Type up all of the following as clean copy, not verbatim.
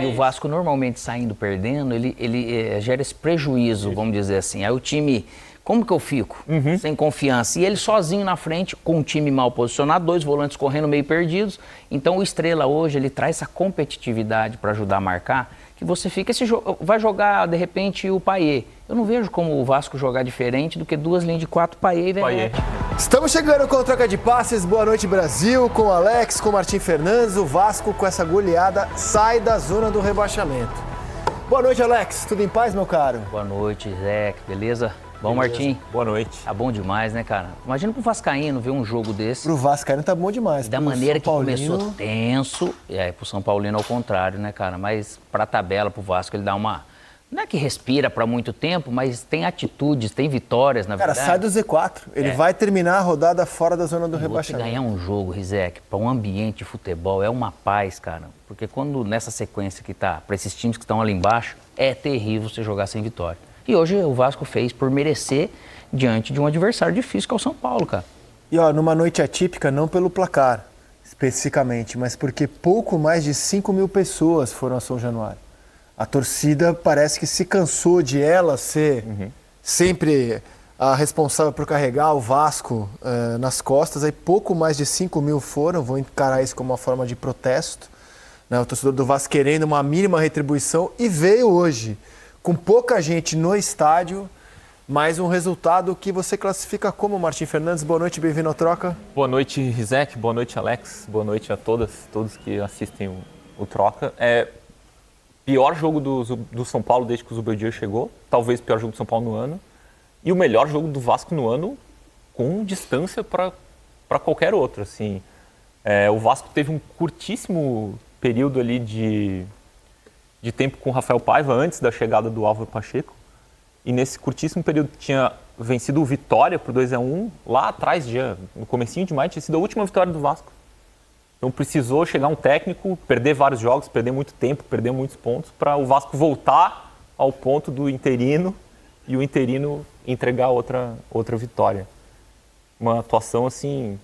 E o Vasco normalmente saindo perdendo, ele gera esse prejuízo, vamos dizer assim. Aí o time, como que eu fico? Sem confiança. E ele sozinho na frente, com um time mal posicionado, 2 volantes correndo meio perdidos. Então o Estrela hoje, ele traz essa competitividade para ajudar a marcar, que você fica, vai jogar de repente o Payet. Eu não vejo como o Vasco jogar diferente do que 2 linhas de 4, Payet e Verratti. Estamos chegando com o Troca de Passes. Boa noite, Brasil. Com o Alex, com o Martim Fernandes. O Vasco, com essa goleada, sai da zona do rebaixamento. Boa noite, Alex. Tudo em paz, meu caro? Boa noite, Zé. Beleza? Bom, Martim? Boa noite. Tá bom demais, né, cara? Imagina pro Vascaíno ver um jogo desse. Pro Vascaíno tá bom demais. Da maneira que começou tenso. Pro São Paulino ao contrário, né, cara? Mas pra tabela, pro Vasco, ele dá uma... Não é que respira pra muito tempo, mas tem atitudes, tem vitórias, na verdade. Cara, sai do Z4. Ele vai terminar a rodada fora da zona do rebaixamento. Ganhar um jogo, Rizek, pra um ambiente de futebol, é uma paz, cara. Porque quando nessa sequência que tá, pra esses times que estão ali embaixo, é terrível você jogar sem vitória. E hoje o Vasco fez por merecer diante de um adversário difícil que é o São Paulo, cara. E ó, numa noite atípica, não pelo placar especificamente, mas porque pouco mais de 5 mil pessoas foram a São Januário. A torcida parece que se cansou de ela ser sempre a responsável por carregar o Vasco nas costas. Aí pouco mais de 5 mil foram, vou encarar isso como uma forma de protesto. Né? O torcedor do Vasco querendo uma mínima retribuição e veio hoje, com pouca gente no estádio, mais um resultado que você classifica como, Martim Fernandes. Boa noite, bem-vindo ao Troca. Boa noite, Rizek. Boa noite, Alex. Boa noite a todos que assistem o Troca. Pior jogo do São Paulo desde que o Zubeldia chegou, talvez o pior jogo do São Paulo no ano, e o melhor jogo do Vasco no ano com distância para qualquer outro. Assim. O Vasco teve um curtíssimo período ali de tempo com o Rafael Paiva, antes da chegada do Álvaro Pacheco, e nesse curtíssimo período tinha vencido o Vitória por 2-1, lá atrás, já, no comecinho de maio, tinha sido a última vitória do Vasco. Então precisou chegar um técnico, perder vários jogos, perder muito tempo, perder muitos pontos, para o Vasco voltar ao ponto do interino e o interino entregar outra vitória. Uma atuação assim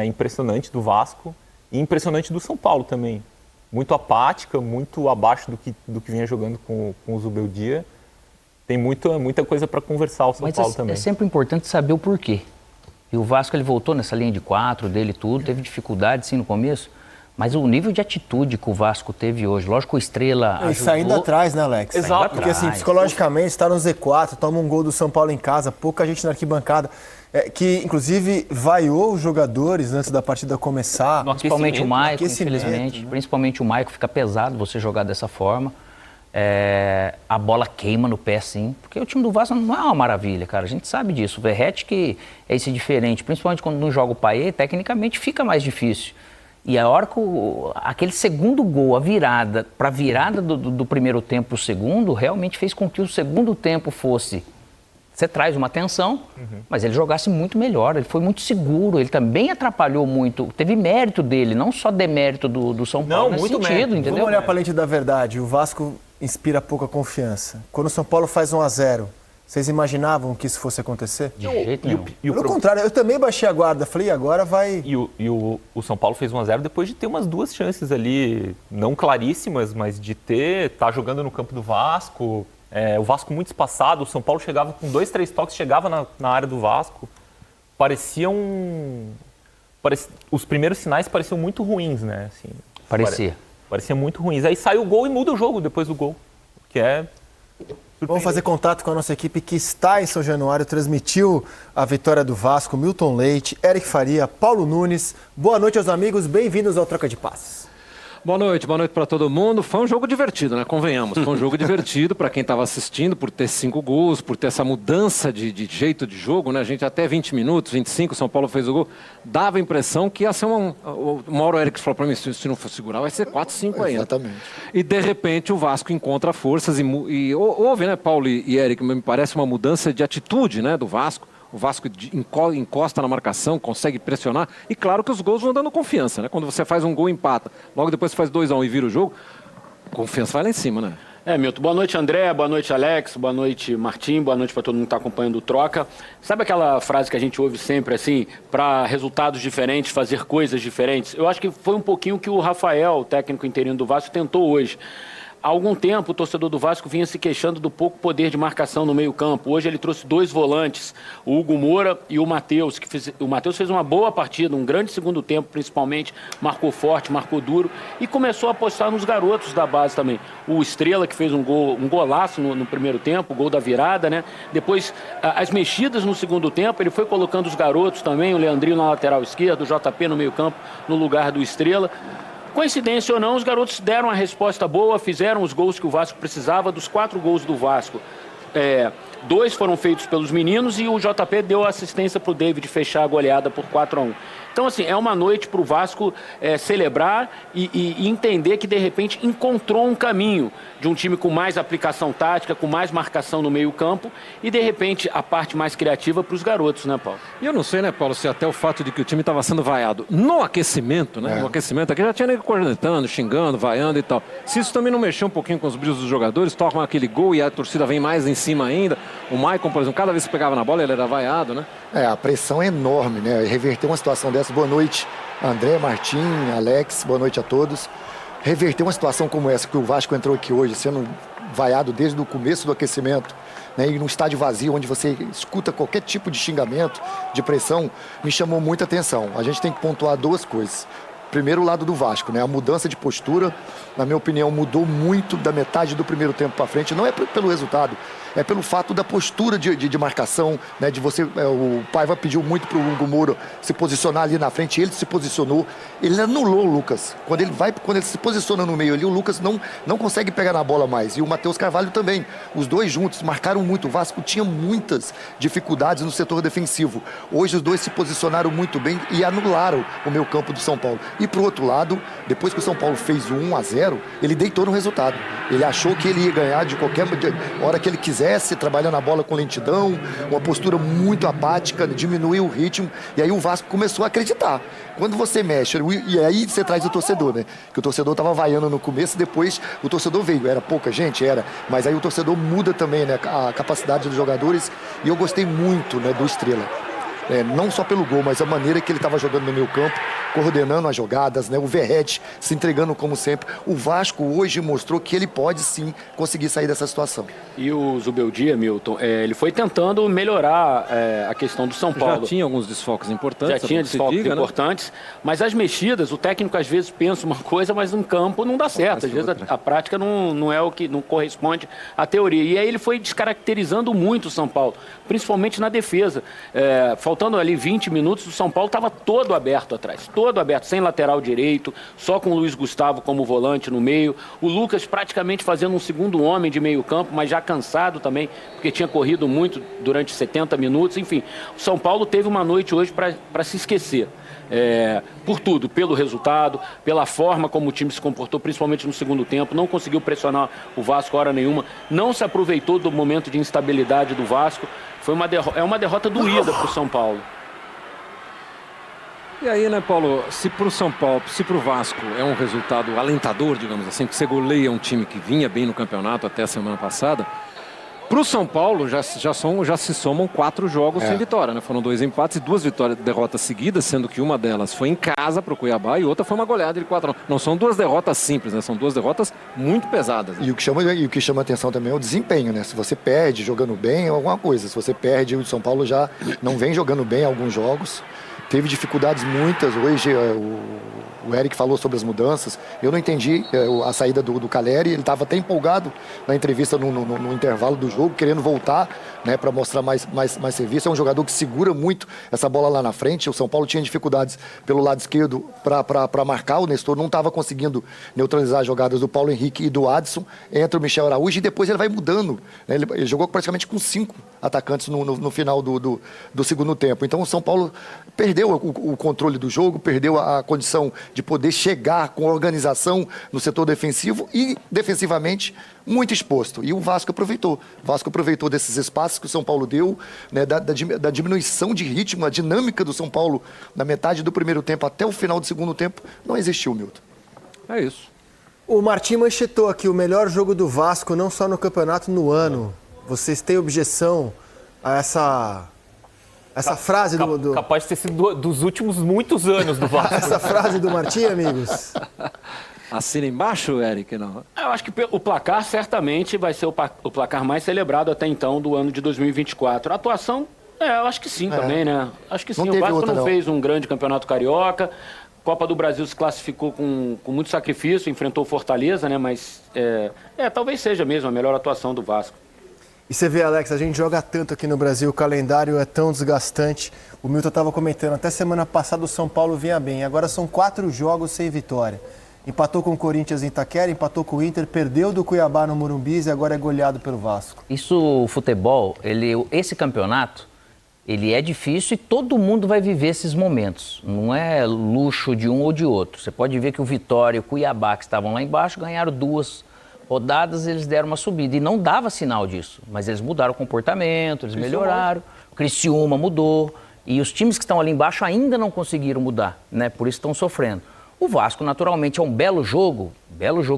impressionante do Vasco e impressionante do São Paulo também. Muito apática, muito abaixo do que vinha jogando com o Zubeldia. Tem muita coisa para conversar o São Paulo também. É sempre importante saber o porquê. E o Vasco, ele voltou nessa linha de 4 dele tudo, teve dificuldade sim no começo, mas o nível de atitude que o Vasco teve hoje, lógico que o Estrela ajudou... E saindo atrás, né, Alex? Exato. Porque assim, psicologicamente, está no Z4, toma um gol do São Paulo em casa, pouca gente na arquibancada, que inclusive vaiou os jogadores antes da partida começar. Principalmente o Maicon, infelizmente. Né? Principalmente o Maicon, fica pesado você jogar dessa forma. A bola queima no pé, sim, porque o time do Vasco não é uma maravilha, cara, a gente sabe disso. O Verratti que é esse diferente, principalmente quando não joga o Payet, tecnicamente fica mais difícil. E a hora que aquele segundo gol, a virada, para a virada do primeiro tempo para o segundo, realmente fez com que o segundo tempo fosse... Você traz uma tensão, mas ele jogasse muito melhor, ele foi muito seguro, ele também atrapalhou muito, teve mérito dele, não só demérito do São Paulo nesse sentido, mérito. Entendeu? Vamos olhar para a lente da verdade, o Vasco inspira pouca confiança. Quando o São Paulo faz 1-0, vocês imaginavam que isso fosse acontecer? De jeito nenhum. Pelo contrário, eu também baixei a guarda, falei, agora vai... E o São Paulo fez 1-0 depois de ter umas 2 chances ali, não claríssimas, mas de estar jogando no campo do Vasco... o Vasco muito espaçado, o São Paulo chegava com 2, 3 toques, chegava na área do Vasco. Os primeiros sinais pareciam muito ruins, né? Assim, parecia muito ruins. Aí sai o gol e muda o jogo depois do gol, que é... Vamos fazer contato com a nossa equipe que está em São Januário, transmitiu a vitória do Vasco, Milton Leite, Eric Faria, Paulo Nunes. Boa noite aos amigos, bem-vindos ao Troca de Passes. Boa noite para todo mundo. Foi um jogo divertido, né? Convenhamos. Foi um jogo divertido para quem estava assistindo, por ter 5 gols, por ter essa mudança de jeito de jogo, né? A gente até 20 minutos, 25, São Paulo fez o gol. Dava a impressão que ia ser uma hora o Eric falou para mim, se não for segurar, vai ser 4, 5 ainda. Exatamente. E de repente o Vasco encontra forças e houve, né, Paulo e Eric, me parece uma mudança de atitude, né, do Vasco. O Vasco encosta na marcação, consegue pressionar. E claro que os gols vão dando confiança, né? Quando você faz um gol e empata, logo depois você faz 2-1 e vira o jogo, confiança vai lá em cima, né? Milton, boa noite, André, boa noite, Alex, boa noite, Martim, boa noite para todo mundo que está acompanhando o Troca. Sabe aquela frase que a gente ouve sempre, assim, para resultados diferentes, fazer coisas diferentes? Eu acho que foi um pouquinho que o Rafael, o técnico interino do Vasco, tentou hoje. Há algum tempo o torcedor do Vasco vinha se queixando do pouco poder de marcação no meio-campo. Hoje ele trouxe 2 volantes, o Hugo Moura e o Matheus. O Matheus fez uma boa partida, um grande segundo tempo principalmente, marcou forte, marcou duro e começou a apostar nos garotos da base também. O Estrela, que fez um golaço no primeiro tempo, o gol da virada, né? Depois, as mexidas no segundo tempo, ele foi colocando os garotos também, o Leandrinho na lateral esquerda, o JP no meio-campo, no lugar do Estrela. Coincidência ou não, os garotos deram a resposta boa, fizeram os gols que o Vasco precisava. Dos 4 gols do Vasco, 2 foram feitos pelos meninos e o JP deu assistência para o David fechar a goleada por 4-1. Então, assim, é uma noite para o Vasco celebrar e entender que, de repente, encontrou um caminho de um time com mais aplicação tática, com mais marcação no meio-campo e, de repente, a parte mais criativa para os garotos, né, Paulo? E eu não sei, né, Paulo, se até o fato de que o time estava sendo vaiado no aquecimento, né? No aquecimento aqui já tinha nego cornetando, xingando, vaiando e tal. Se isso também não mexeu um pouquinho com os brilhos dos jogadores, tocam aquele gol e a torcida vem mais em cima ainda. O Maicon, por exemplo, cada vez que pegava na bola, ele era vaiado, né? A pressão é enorme, né? Reverter uma situação dessa. Boa noite, André, Martim, Alex, boa noite a todos. Reverter uma situação como essa, que o Vasco entrou aqui hoje, sendo vaiado desde o começo do aquecimento, né? E num estádio vazio, onde você escuta qualquer tipo de xingamento, de pressão, me chamou muita atenção. A gente tem que pontuar 2 coisas. Primeiro, o lado do Vasco, né? A mudança de postura, na minha opinião, mudou muito da metade do primeiro tempo para frente. Não é pelo resultado, é pelo fato da postura de marcação, né? De você, o Paiva pediu muito para o Hugo Moura se posicionar ali na frente, ele se posicionou, ele anulou o Lucas. Quando ele se posiciona no meio ali, o Lucas não consegue pegar na bola mais. E o Matheus Carvalho também. Os 2 juntos marcaram muito. O Vasco tinha muitas dificuldades no setor defensivo. Hoje os 2 se posicionaram muito bem e anularam o meio campo do São Paulo. E pro outro lado, depois que o São Paulo fez o 1-0, ele deitou no resultado. Ele achou que ele ia ganhar de qualquer hora que ele quisesse, trabalhando a bola com lentidão, uma postura muito apática, diminuiu o ritmo, e aí o Vasco começou a acreditar. Quando você mexe, e aí você traz o torcedor, né? Que o torcedor estava vaiando no começo, depois o torcedor veio. Era pouca gente, mas aí o torcedor muda também, né? A capacidade dos jogadores, e eu gostei muito, né, do Estrela. Não só pelo gol, mas a maneira que ele estava jogando no meio campo, coordenando as jogadas, né? O Verratti se entregando como sempre. O Vasco hoje mostrou que ele pode sim conseguir sair dessa situação. E o Zubeldia, Milton, ele foi tentando melhorar a questão do São Paulo. Já tinha alguns desfalques importantes. Já tinha desfalques importantes, né? Mas as mexidas, o técnico às vezes pensa uma coisa, mas no campo não dá certo. Às vezes a prática não é o que não corresponde à teoria. E aí ele foi descaracterizando muito o São Paulo, principalmente na defesa. Faltando ali 20 minutos, o São Paulo estava todo aberto atrás, todo aberto, sem lateral direito, só com o Luiz Gustavo como volante no meio. O Lucas praticamente fazendo um segundo homem de meio campo, mas já cansado também, porque tinha corrido muito durante 70 minutos. Enfim, o São Paulo teve uma noite hoje para se esquecer. Por tudo, pelo resultado, pela forma como o time se comportou, principalmente no segundo tempo, não conseguiu pressionar o Vasco hora nenhuma, não se aproveitou do momento de instabilidade do Vasco. É uma derrota doída para o São Paulo. E aí, né, Paulo, se para o São Paulo, se para o Vasco é um resultado alentador, digamos assim, que você goleia um time que vinha bem no campeonato até a semana passada, para o São Paulo já se somam 4 jogos sem vitória, né? Foram 2 empates e 2 derrotas seguidas, sendo que uma delas foi em casa para o Cuiabá e outra foi uma goleada de 4-1. Não são 2 derrotas simples, né? São 2 derrotas muito pesadas. Né? E o que chama atenção também é o desempenho, né? Se você perde jogando bem é alguma coisa. Se você perde, o São Paulo já não vem jogando bem em alguns jogos. Teve dificuldades muitas. Hoje o Eric falou sobre as mudanças. Eu não entendi a saída do Caleri. Ele estava até empolgado na entrevista no intervalo do jogo, querendo voltar, né, para mostrar mais serviço. É um jogador que segura muito essa bola lá na frente. O São Paulo tinha dificuldades pelo lado esquerdo para marcar. O Nestor não estava conseguindo neutralizar as jogadas do Paulo Henrique e do Adson. Entra o Michel Araújo e depois ele vai mudando. Né? Ele jogou praticamente com 5 atacantes no final do segundo tempo. Então o São Paulo perdeu o controle do jogo, perdeu a condição de poder chegar com organização no setor defensivo e defensivamente muito exposto. E o Vasco aproveitou. O Vasco aproveitou desses espaços que o São Paulo deu, né, da diminuição de ritmo, a dinâmica do São Paulo na metade do primeiro tempo até o final do segundo tempo não existiu, Milton. É isso. O Martim manchetou aqui o melhor jogo do Vasco, não só no campeonato, no ano. Vocês têm objeção a essa frase do... Capaz de ter sido dos últimos muitos anos do Vasco. Essa frase do Martim, amigos? Assina embaixo, Eric? Não. Eu acho que o placar certamente vai ser o placar mais celebrado até então do ano de 2024. A atuação, eu acho que sim também, né? Acho que sim. O Vasco não fez um grande campeonato carioca. Copa do Brasil se classificou com muito sacrifício, enfrentou o Fortaleza, né? Mas talvez seja mesmo a melhor atuação do Vasco. E você vê, Alex, a gente joga tanto aqui no Brasil, o calendário é tão desgastante. O Milton estava comentando, até semana passada o São Paulo vinha bem. Agora são 4 jogos sem vitória. Empatou com o Corinthians em Itaquera, empatou com o Inter, perdeu do Cuiabá no Morumbi e agora é goleado pelo Vasco. Isso, o futebol, esse campeonato, ele é difícil e todo mundo vai viver esses momentos. Não é luxo de um ou de outro. Você pode ver que o Vitória e o Cuiabá, que estavam lá embaixo, ganharam 2 rodadas, eles deram uma subida. E não dava sinal disso. Mas eles mudaram o comportamento, eles melhoraram. O Criciúma mudou. E os times que estão ali embaixo ainda não conseguiram mudar, né? Por isso estão sofrendo. O Vasco, naturalmente, é um belo jogo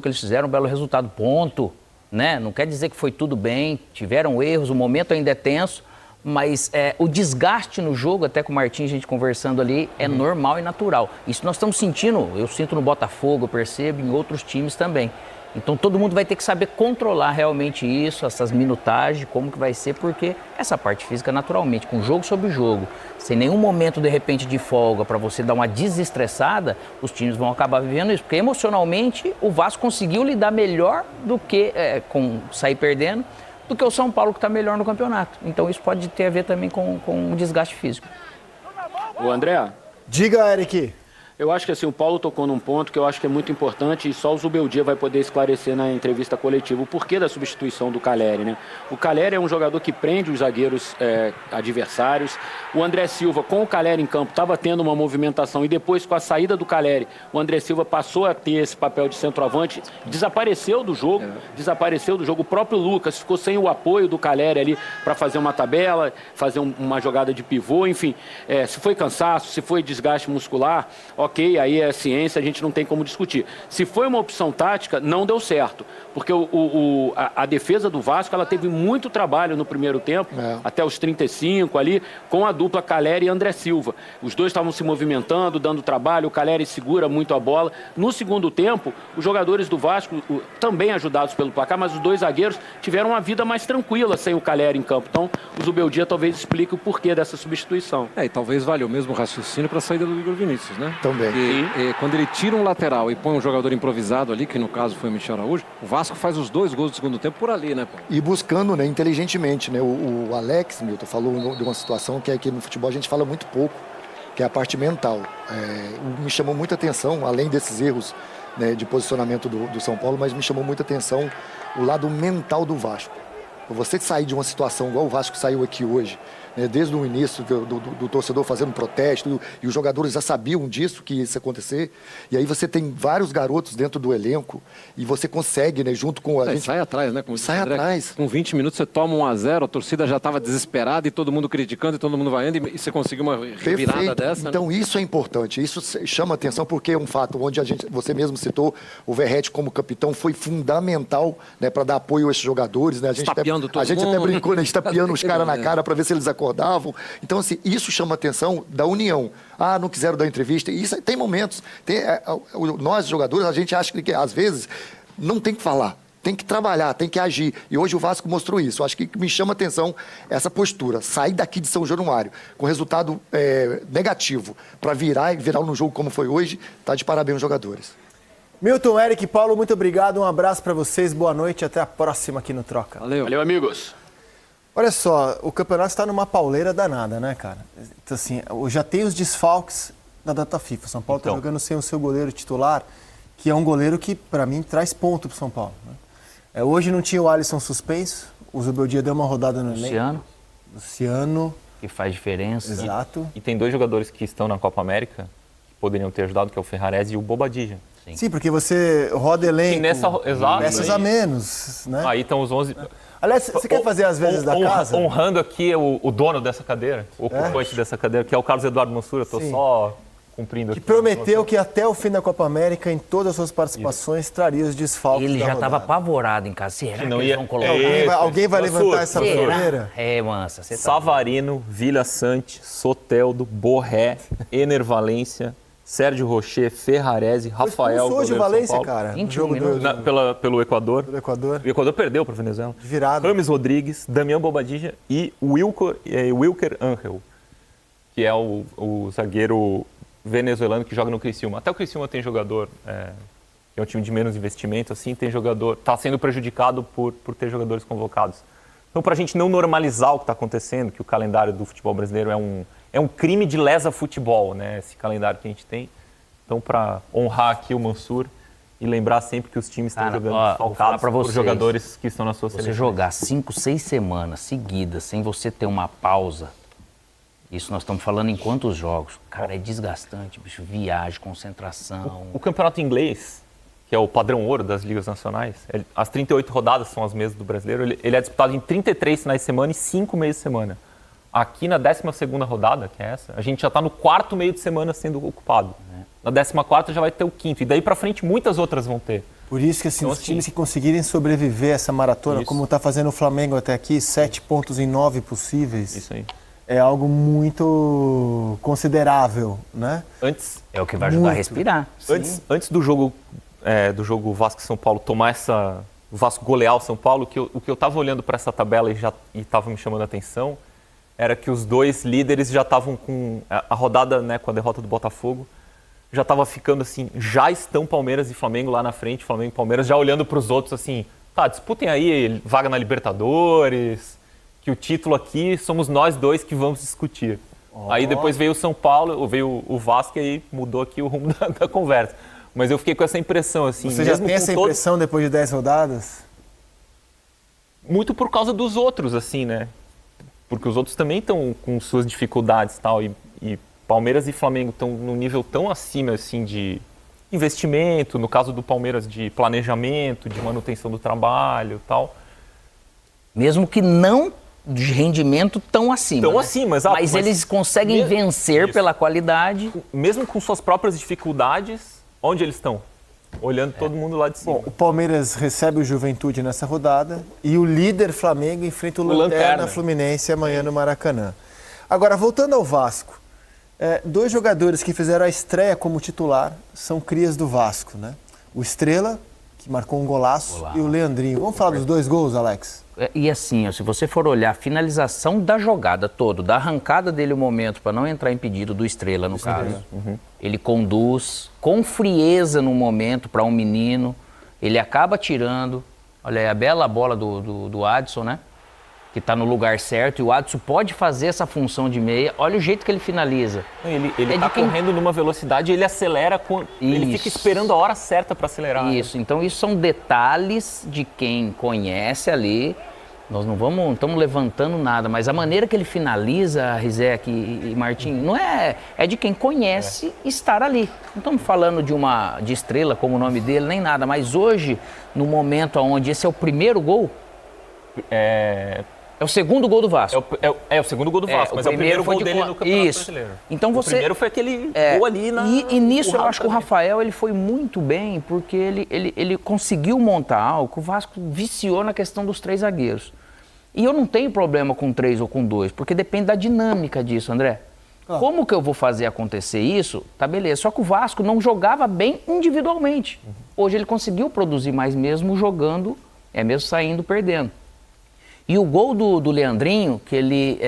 que eles fizeram, um belo resultado, ponto, né? Não quer dizer que foi tudo bem, tiveram erros, o momento ainda é tenso, mas o desgaste no jogo, até com o Martins, a gente conversando ali, é normal e natural. Isso nós estamos sentindo, eu sinto no Botafogo, eu percebo, em outros times também. Então todo mundo vai ter que saber controlar realmente isso, essas minutagens, como que vai ser, porque essa parte física naturalmente, com jogo sobre jogo, sem nenhum momento de repente de folga para você dar uma desestressada, os times vão acabar vivendo isso, porque emocionalmente o Vasco conseguiu lidar melhor do que com sair perdendo, do que o São Paulo que está melhor no campeonato. Então isso pode ter a ver também com o desgaste físico. O André? Diga, Eric. Eu acho que assim, o Paulo tocou num ponto que eu acho que é muito importante e só o Zubeldia vai poder esclarecer na entrevista coletiva o porquê da substituição do Calleri, né? O Calleri é um jogador que prende os zagueiros adversários. O André Silva, com o Calleri em campo, estava tendo uma movimentação e depois, com a saída do Calleri, o André Silva passou a ter esse papel de centroavante, desapareceu do jogo. O próprio Lucas ficou sem o apoio do Calleri ali para fazer uma tabela, fazer uma jogada de pivô, enfim. Se foi cansaço, se foi desgaste muscular, ok, aí é ciência, a gente não tem como discutir. Se foi uma opção tática, não deu certo, porque a defesa do Vasco, ela teve muito trabalho no primeiro tempo, até os 35 ali, com a dupla Calleri e André Silva. Os dois estavam se movimentando, dando trabalho, o Calleri segura muito a bola. No segundo tempo, os jogadores do Vasco, também ajudados pelo placar, mas os dois zagueiros tiveram uma vida mais tranquila sem o Calleri em campo. Então, o Zubeldia talvez explique o porquê dessa substituição. E talvez valha o mesmo raciocínio para a saída do Igor Vinícius, né? Também. Porque quando ele tira um lateral e põe um jogador improvisado ali, que no caso foi o Michel Araújo, o Vasco faz os 2 gols do segundo tempo por ali, né, Paulo? E buscando, né, inteligentemente, né? O Alex, Milton, falou de uma situação que aqui no futebol a gente fala muito pouco, que é a parte mental. Me chamou muita atenção, além desses erros, né, de posicionamento do São Paulo, mas me chamou muita atenção o lado mental do Vasco. Você sair de uma situação igual o Vasco saiu aqui hoje, né, desde o início do torcedor fazendo protesto, e os jogadores já sabiam disso, que ia isso acontecer, e aí você tem vários garotos dentro do elenco, e você consegue, né, junto com a gente... Sai atrás, né? Sai atrás. Com 20 minutos você toma 1-0, a torcida já estava desesperada e todo mundo criticando e todo mundo vaiando, e você conseguiu uma virada dessa, Então, né? isso é importante, isso chama atenção, porque é um fato onde você mesmo citou, o Verratti como capitão foi fundamental, né, para dar apoio a esses jogadores, né? A gente até brincou, né? A gente tapeando os caras na cara para ver se eles acordavam. Então, assim, isso chama atenção da união. Não quiseram dar entrevista. Isso tem momentos. Nós, jogadores, a gente acha que às vezes não tem que falar. Tem que trabalhar, tem que agir. E hoje o Vasco mostrou isso. Eu acho que me chama atenção essa postura. Sair daqui de São Januário com resultado negativo para virar num jogo como foi hoje, tá de parabéns os jogadores. Milton, Eric, Paulo, muito obrigado. Um abraço para vocês, boa noite e até a próxima aqui no Troca. Valeu, amigos. Olha só, o campeonato está numa pauleira danada, né, cara? Então, assim, já tem os desfalques da data FIFA. O São Paulo está jogando sem o seu goleiro titular, que é um goleiro que, para mim, traz ponto para o São Paulo, né? Hoje não tinha o Alisson suspenso, o Zubeldia deu uma rodada no elenco. Luciano. Que faz diferença. Exato. E tem 2 jogadores que estão na Copa América, que poderiam ter ajudado, que é o Ferrarese e o Bobadilla. Sim, porque você roda elenco, peças a menos, né? Aí estão os 11... Aliás, você quer fazer às vezes da casa? Honrando aqui o dono dessa cadeira, o ocupante dessa cadeira, que é o Carlos Eduardo Mansur. Eu estou só cumprindo aqui. Que prometeu que até o fim da Copa América, em todas as suas participações, traria os desfalques. Ele da já rodada. estava apavorado em casa. Será não que ia- eles vão colocar? Alguém vai levantar essa bandeira? Mansa, você tá... Savarino, Vilha Sante, Soteldo, Borré, Ener Valência, Sérgio Rocher, Ferrarese, Rafael, Expulsou hoje o goleiro do São Valência, Paulo. cara. 21 No jogo minutos. Pelo Equador. do Equador. O Equador perdeu para a Venezuela. De virada. Rames Rodrigues, Damião Bobadilla e Wilker Angel, que é o zagueiro venezuelano que joga no Criciúma. Até o Criciúma tem jogador, que é um time de menos investimento, assim, tem jogador, está sendo prejudicado por ter jogadores convocados. Então, para a gente não normalizar o que está acontecendo, que o calendário do futebol brasileiro é um crime de lesa futebol, né? Esse calendário que a gente tem. Então, para honrar aqui o Mansur e lembrar sempre que os times estão jogando desfalcados por jogadores que estão na sua seleção. Você jogar 5, 6 semanas seguidas sem você ter uma pausa, isso nós estamos falando em quantos jogos? Cara, é desgastante, bicho. Viagem, concentração. O campeonato inglês, que é o padrão ouro das ligas nacionais, as 38 rodadas são as mesmas do brasileiro, ele é disputado em 33 finais de semana e 5 meios de semana. Aqui na 12ª rodada, que é essa, a gente já está no 4º meio de semana sendo ocupado. Na 14ª já vai ter o 5º. E daí para frente muitas outras vão ter. Por isso que assim, Então, os times que conseguirem sobreviver a essa maratona, Isso. como está fazendo o Flamengo até aqui, 7 pontos em 9 possíveis, Isso aí. é algo muito considerável, né? Antes, É o que vai ajudar a respirar. antes do jogo Vasco e São Paulo tomar o Vasco golear o São Paulo, o que eu estava olhando para essa tabela e estava me chamando a atenção era que os dois líderes já estavam com a rodada, né, com a derrota do Botafogo, já estava ficando assim, já estão Palmeiras e Flamengo lá na frente, Flamengo e Palmeiras já olhando para os outros assim, tá, disputem aí vaga na Libertadores, que o título aqui somos nós dois que vamos discutir. Aí depois veio o São Paulo, veio o Vasco e aí mudou aqui o rumo da conversa. Mas eu fiquei com essa impressão assim. Você já mesmo tem com essa impressão depois de 10 rodadas? Muito por causa dos outros, assim, né? Porque os outros também estão com suas dificuldades e tal, e Palmeiras e Flamengo estão num nível tão acima, assim, de investimento, no caso do Palmeiras, de planejamento, de manutenção do trabalho e tal. Mesmo que não de rendimento tão acima. Tão né? acima, exato. Mas eles conseguem vencer Isso. pela qualidade. Mesmo com suas próprias dificuldades, onde eles estão? Olhando todo mundo lá de cima. Bom, o Palmeiras recebe o Juventude nessa rodada e o líder Flamengo enfrenta o Lanterna Fluminense amanhã no Maracanã. Agora, voltando ao Vasco, dois jogadores que fizeram a estreia como titular são crias do Vasco, né? O Estrela, que marcou um golaço, e o Leandrinho. Vamos falar dos dois gols, Alex? E assim, ó, se você for olhar a finalização da jogada toda, da arrancada dele o momento, para não entrar impedido do Estrela, no caso, ele conduz com frieza no momento para um menino, ele acaba tirando, olha aí, a bela bola do Adson, né? Que está no lugar certo, e o Adson pode fazer essa função de meia. Olha o jeito que ele finaliza. Ele está correndo numa velocidade, ele acelera, ele fica esperando a hora certa para acelerar. Isso, então isso são detalhes de quem conhece ali. Nós não estamos levantando nada, mas a maneira que ele finaliza, Rizek e Martim, não é de quem conhece estar ali. Não estamos falando de Estrela como o nome dele, nem nada, mas hoje, no momento onde esse é o primeiro gol, é o segundo gol do Vasco. É o segundo gol do Vasco, mas é o primeiro gol dele no Campeonato Brasileiro. Então o primeiro foi aquele gol ali na... E nisso eu acho que o Rafael ele foi muito bem, porque ele conseguiu montar algo que o Vasco viciou na questão dos 3 zagueiros. E eu não tenho problema com 3 ou com 2, porque depende da dinâmica disso, André. Como que eu vou fazer acontecer isso? Tá, beleza. Só que o Vasco não jogava bem individualmente. Hoje ele conseguiu produzir mais mesmo jogando, mesmo saindo perdendo. E o gol do Leandrinho, que ele,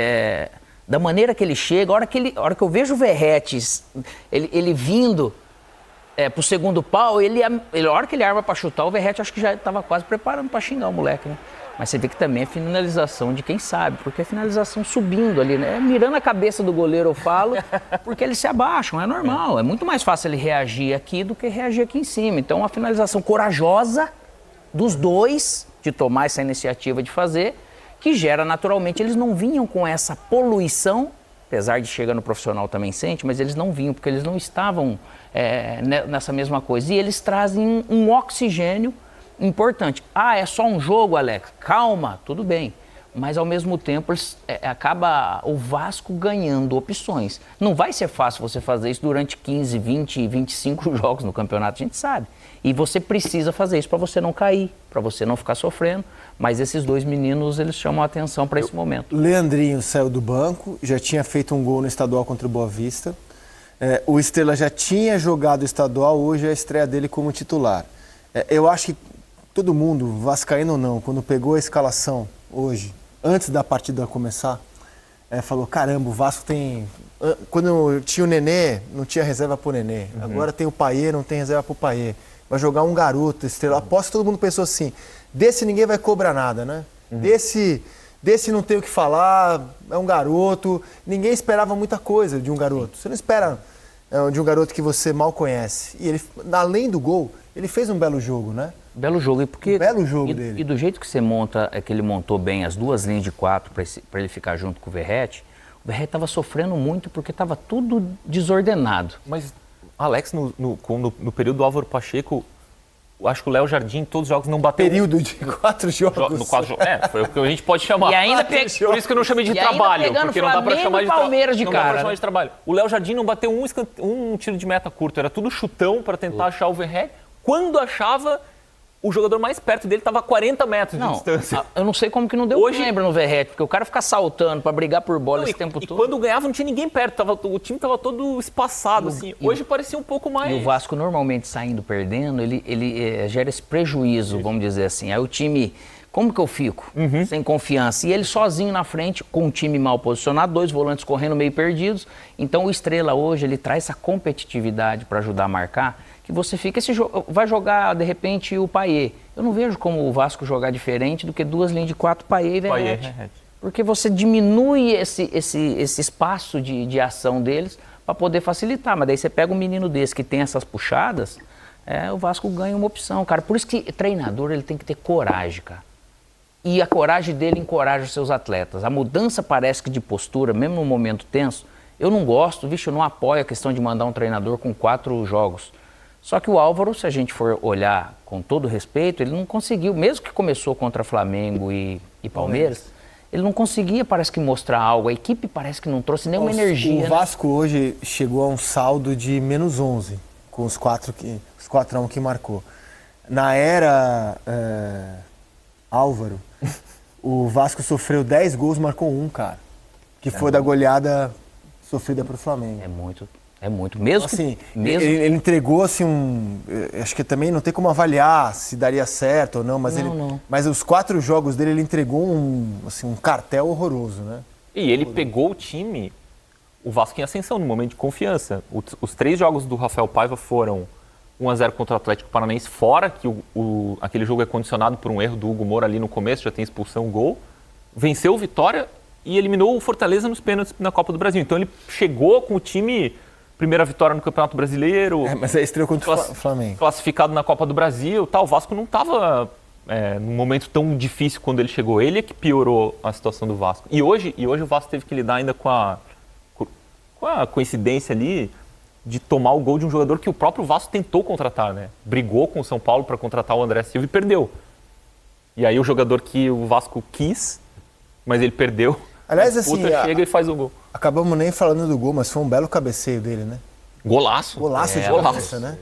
da maneira que ele chega, a hora que eu vejo o Verretes, ele vindo pro segundo pau, a hora que ele arma para chutar, o Verretes acho que já estava quase preparando para xingar o moleque, né? Mas você vê que também é finalização de quem sabe, porque é finalização subindo ali, né? Mirando a cabeça do goleiro, eu falo, porque eles se abaixam, é normal. É muito mais fácil ele reagir aqui do que reagir aqui em cima. Então, uma finalização corajosa dos dois de tomar essa iniciativa de fazer, que gera naturalmente, eles não vinham com essa poluição, apesar de chegar no profissional também sente, mas eles não vinham, porque eles não estavam nessa mesma coisa. E eles trazem um oxigênio importante. É só um jogo, Alex? Calma, tudo bem. Mas ao mesmo tempo, acaba o Vasco ganhando opções. Não vai ser fácil você fazer isso durante 15, 20, 25 jogos no campeonato, a gente sabe. E você precisa fazer isso para você não cair, para você não ficar sofrendo. Mas esses dois meninos, eles chamam a atenção para esse momento. Leandrinho saiu do banco, já tinha feito um gol no estadual contra o Boa Vista. O Estrela já tinha jogado estadual, hoje é a estreia dele como titular. Eu acho que todo mundo, vascaíno ou não, quando pegou a escalação hoje, antes da partida começar, falou, caramba, o Vasco tem... Quando tinha o Nenê, não tinha reserva pro Nenê. Agora tem o Payet, não tem reserva pro Payet. Vai jogar um garoto, Estrela. Aposto que todo mundo pensou assim, desse ninguém vai cobrar nada, né? Desse não tem o que falar, é um garoto. Ninguém esperava muita coisa de um garoto. Você não espera de um garoto que você mal conhece. E ele, além do gol, ele fez um belo jogo, né? Belo jogo. Belo jogo dele. E do jeito que você monta, que ele montou bem as duas linhas de 4 para ele ficar junto com o Verratti estava sofrendo muito porque estava tudo desordenado. Mas, Alex, no período do Álvaro Pacheco, acho que o Léo Jardim, todos os jogos não bateu... Período de 4 jogos. No 4 jogos. Foi o que a gente pode chamar. E ainda Por isso que eu não chamei de trabalho, porque não dá pra chamar de Palmeiras de não cara. Dá pra chamar de trabalho. O Léo Jardim não bateu um tiro de meta curto, era tudo chutão para tentar achar o Verratti. Quando achava, o jogador mais perto dele estava a 40 metros de distância. Eu não sei como que não deu lembra no Verratti, porque o cara fica saltando para brigar por bola esse tempo todo. E quando ganhava não tinha ninguém perto, o time estava todo espaçado. Assim. Hoje parecia um pouco mais... E o Vasco normalmente saindo perdendo, ele gera esse prejuízo, vamos dizer assim. Aí o time, como que eu fico? Sem confiança. E ele sozinho na frente, com um time mal posicionado, 2 volantes correndo meio perdidos. Então o Estrela hoje, ele traz essa competitividade para ajudar a marcar, que você fica, vai jogar de repente o Payet. Eu não vejo como o Vasco jogar diferente do que 2 linhas de 4, Payet e Verratti. Porque você diminui esse espaço de ação deles para poder facilitar. Mas daí você pega um menino desse que tem essas puxadas, o Vasco ganha uma opção, cara. Por isso que treinador ele tem que ter coragem, cara. E a coragem dele encoraja os seus atletas. A mudança parece que de postura, mesmo num momento tenso, eu não gosto, eu não apoio a questão de mandar um treinador com 4 jogos. Só que o Álvaro, se a gente for olhar com todo respeito, ele não conseguiu, mesmo que começou contra Flamengo e Palmeiras, ele não conseguia, parece que, mostrar algo. A equipe parece que não trouxe nenhuma energia. O Vasco hoje chegou a um saldo de menos 11, com os 4x1 que marcou. Na era Álvaro, o Vasco sofreu 10 gols, marcou 1, cara. Que foi da goleada sofrida pro Flamengo. É muito. Mesmo assim, mesmo... Ele entregou assim acho que também não tem como avaliar se daria certo ou não, mas mas os 4 jogos dele ele entregou um cartel horroroso, né? E ele pegou o time, o Vasco em ascensão, no momento de confiança. Os 3 jogos do Rafael Paiva foram 1-0 contra o Atlético Paranaense fora, que aquele jogo é condicionado por um erro do Hugo Moura ali no começo, já tem expulsão, gol. Venceu o Vitória e eliminou o Fortaleza nos pênaltis na Copa do Brasil. Então ele chegou com o time... Primeira vitória no Campeonato Brasileiro. Mas aí estreou contra o Flamengo. Classificado na Copa do Brasil. O Vasco não estava num momento tão difícil quando ele chegou. Ele é que piorou a situação do Vasco. E hoje o Vasco teve que lidar ainda com a coincidência ali de tomar o gol de um jogador que o próprio Vasco tentou contratar, né? Brigou com o São Paulo para contratar o André Silva e perdeu. E aí o jogador que o Vasco quis, mas ele perdeu. Aliás, assim, chega e faz o gol. Acabamos nem falando do gol, mas foi um belo cabeceio dele, né? Golaço. Golaço de cabeça, né?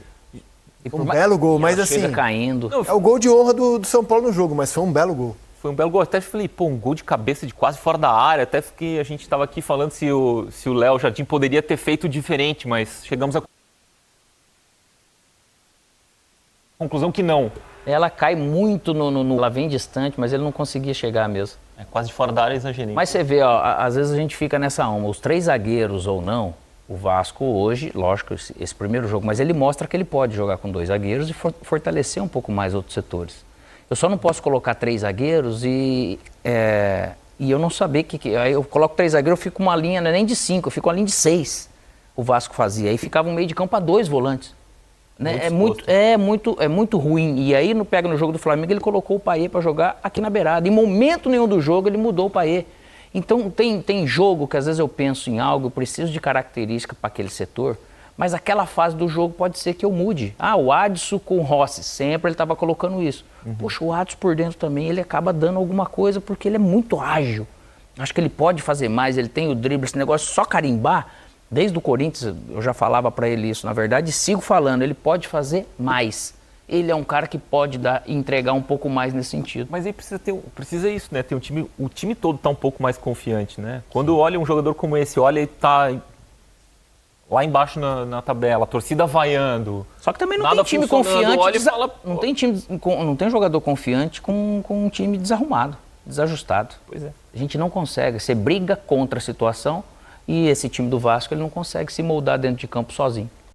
Um belo gol, mas assim... caindo. É o gol de honra do São Paulo no jogo, mas foi um belo gol. Foi um belo gol. Até falei, um gol de cabeça de quase fora da área. Até que a gente estava aqui falando se o Léo Jardim poderia ter feito diferente, mas chegamos à conclusão que não. Ela cai muito ela vem distante, mas ele não conseguia chegar mesmo. Quase de fora da área, exagerei. Mas você vê, às vezes a gente fica nessa uma. Os 3 zagueiros ou não, o Vasco hoje, lógico, esse primeiro jogo, mas ele mostra que ele pode jogar com 2 zagueiros e fortalecer um pouco mais outros setores. Eu só não posso colocar 3 zagueiros e eu não saber aí eu coloco 3 zagueiros, eu fico uma linha, não é nem de 5, eu fico uma linha de 6. O Vasco fazia. Aí ficava um meio de campo para 2 volantes. Né? É muito ruim. E aí, pega no jogo do Flamengo, ele colocou o Payet para jogar aqui na beirada. Em momento nenhum do jogo, ele mudou o Payet. Então, tem jogo que às vezes eu penso em algo, eu preciso de característica para aquele setor, mas aquela fase do jogo pode ser que eu mude. O Adson com o Rossi, sempre ele estava colocando isso. Poxa, o Adson por dentro também, ele acaba dando alguma coisa porque ele é muito ágil. Acho que ele pode fazer mais, ele tem o drible, esse negócio só carimbar. Desde o Corinthians, eu já falava para ele isso, na verdade, e sigo falando, ele pode fazer mais. Ele é um cara que pode entregar um pouco mais nesse sentido. Mas aí precisa isso, né? O time todo tá um pouco mais confiante, né? Quando olha um jogador como esse, olha e tá lá embaixo na tabela, a torcida vaiando. Só que também não nada tem time funcionando, confiante, olha e fala, não tem jogador confiante com um time desarrumado, desajustado. Pois é. A gente não consegue, você briga contra a situação e esse time do Vasco ele não consegue se moldar dentro de campo sozinho.